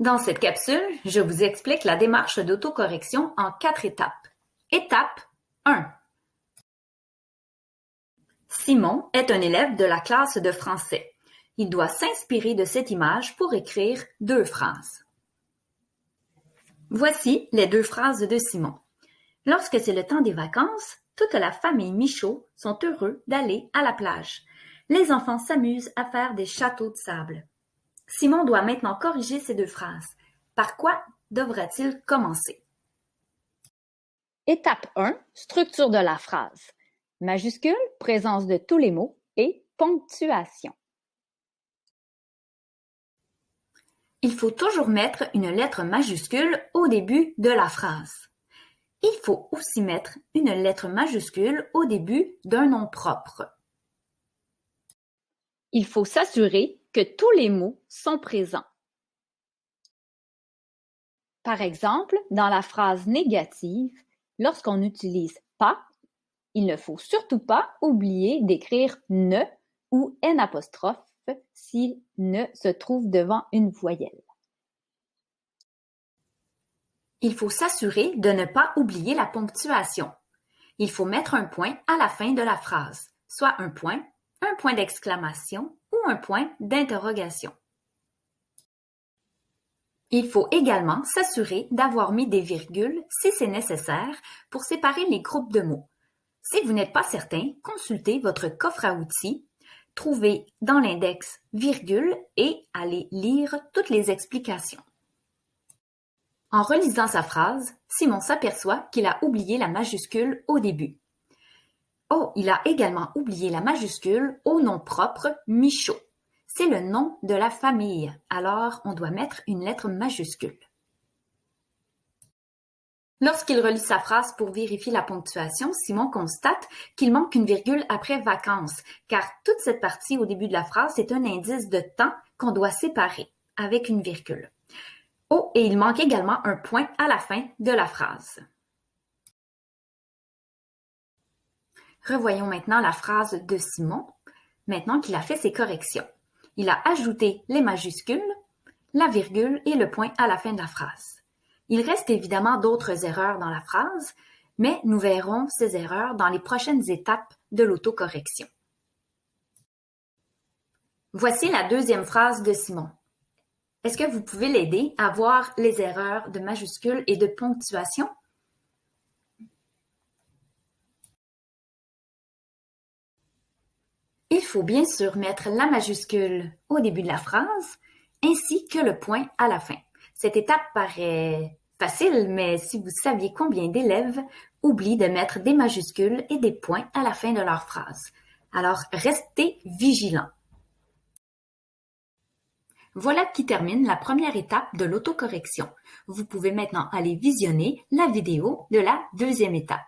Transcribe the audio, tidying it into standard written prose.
Dans cette capsule, je vous explique la démarche d'autocorrection en 4 étapes. Étape 1. Simon est un élève de la classe de français. Il doit s'inspirer de cette image pour écrire 2 phrases. Voici les 2 phrases de Simon. Lorsque c'est le temps des vacances, toute la famille Michaud sont heureux d'aller à la plage. Les enfants s'amusent à faire des châteaux de sable. Simon doit maintenant corriger ces 2 phrases. Par quoi devra-t-il commencer? Étape 1. Structure de la phrase. Majuscule, présence de tous les mots et ponctuation. Il faut toujours mettre une lettre majuscule au début de la phrase. Il faut aussi mettre une lettre majuscule au début d'un nom propre. Il faut s'assurer que tous les mots sont présents. Par exemple, dans la phrase négative, lorsqu'on utilise « pas », il ne faut surtout pas oublier d'écrire « ne » ou « n » si « ne » se trouve devant une voyelle. Il faut s'assurer de ne pas oublier la ponctuation. Il faut mettre un point à la fin de la phrase, soit un point d'exclamation ou un point d'interrogation. Il faut également s'assurer d'avoir mis des virgules si c'est nécessaire pour séparer les groupes de mots. Si vous n'êtes pas certain, consultez votre coffre à outils, trouvez dans l'index « virgule » et allez lire toutes les explications. En relisant sa phrase, Simon s'aperçoit qu'il a oublié la majuscule au début. Oh, il a également oublié la majuscule au nom propre Michaud. C'est le nom de la famille, alors on doit mettre une lettre majuscule. Lorsqu'il relit sa phrase pour vérifier la ponctuation, Simon constate qu'il manque une virgule après vacances, car toute cette partie au début de la phrase est un indice de temps qu'on doit séparer avec une virgule. Oh, et il manque également un point à la fin de la phrase. Revoyons maintenant la phrase de Simon, maintenant qu'il a fait ses corrections. Il a ajouté les majuscules, la virgule et le point à la fin de la phrase. Il reste évidemment d'autres erreurs dans la phrase, mais nous verrons ces erreurs dans les prochaines étapes de l'autocorrection. Voici la deuxième phrase de Simon. Est-ce que vous pouvez l'aider à voir les erreurs de majuscules et de ponctuation? Il faut bien sûr mettre la majuscule au début de la phrase, ainsi que le point à la fin. Cette étape paraît facile, mais si vous saviez combien d'élèves oublient de mettre des majuscules et des points à la fin de leur phrase. Alors, restez vigilants. Voilà qui termine la première étape de l'autocorrection. Vous pouvez maintenant aller visionner la vidéo de la deuxième étape.